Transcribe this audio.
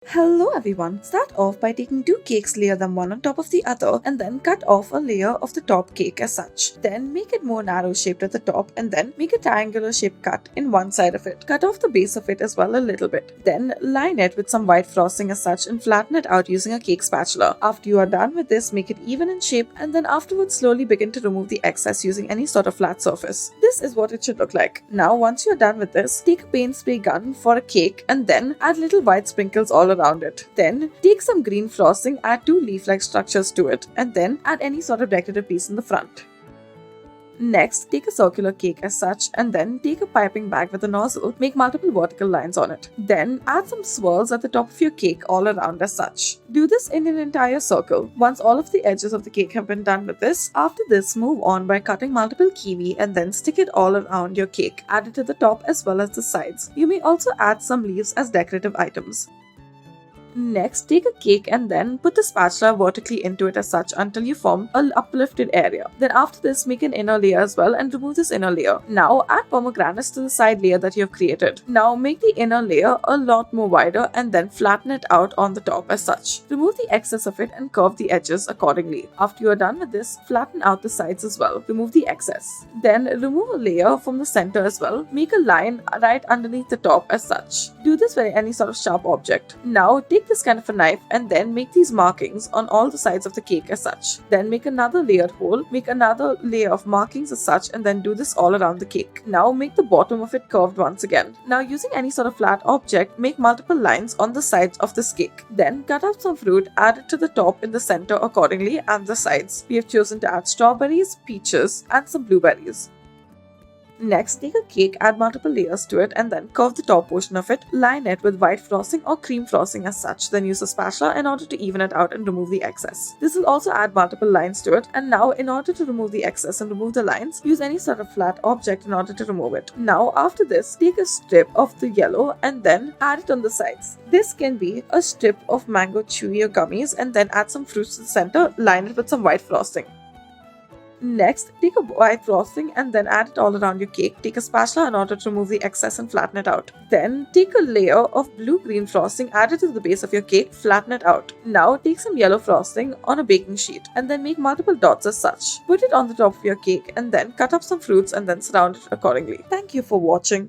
Hello everyone. Start off by taking two cakes, layer them one on top of the other, and then cut off a layer of the top cake as such. Then make it more narrow shaped at the top, and then make a triangular shaped cut in one side of it. Cut off the base of it as well a little bit. Then line it with some white frosting as such and flatten it out using a cake spatula. After you are done with this, make it even in shape, and then afterwards slowly begin to remove the excess using any sort of flat surface. This is what it should look like. Now once you're done with this, take a paint spray gun for a cake and then add little white sprinkles all around it. Then take some green frosting, add two leaf-like structures to it, and then add any sort of decorative piece in the front. Next, take a circular cake as such and then take a piping bag with a nozzle, make multiple vertical lines on it. Then add some swirls at the top of your cake all around as such. Do this in an entire circle. Once all of the edges of the cake have been done with this, after this move on by cutting multiple kiwi and then stick it all around your cake. Add it to the top as well as the sides. You may also add some leaves as decorative items. Next, take a cake and then put the spatula vertically into it as such until you form an uplifted area. Then after this, make an inner layer as well and remove this inner layer. Now add pomegranates to the side layer that you have created. Now make the inner layer a lot more wider and then flatten it out on the top as such. Remove the excess of it and curve the edges accordingly. After you are done with this, flatten out the sides as well. Remove the excess. Then remove a layer from the center as well. Make a line right underneath the top as such. Do this with any sort of sharp object. Now take this kind of a knife and then make these markings on all the sides of the cake as such. Then make another layered hole, make another layer of markings as such, and then do this all around the cake. Now make the bottom of it curved once again. Now using any sort of flat object, make multiple lines on the sides of this cake. Then cut out some fruit, add it to the top in the center accordingly and the sides. We have chosen to add strawberries, peaches, and some blueberries. Next, take a cake, add multiple layers to it, and then curve the top portion of it. Line it with white frosting or cream frosting as such. Then use a spatula in order to even it out and remove the excess. This will also add multiple lines to it. And now, in order to remove the excess and remove the lines, use any sort of flat object in order to remove it. Now, after this, take a strip of the yellow and then add it on the sides. This can be a strip of mango chewy or gummies, and then add some fruits to the center. Line it with some white frosting. Next, take a white frosting and then add it all around your cake. Take a spatula in order to remove the excess and flatten it out. Then take a layer of blue-green frosting, add it to the base of your cake, flatten it out. Now take some yellow frosting on a baking sheet and then make multiple dots as such. Put it on the top of your cake and then cut up some fruits and then surround it accordingly. Thank you for watching.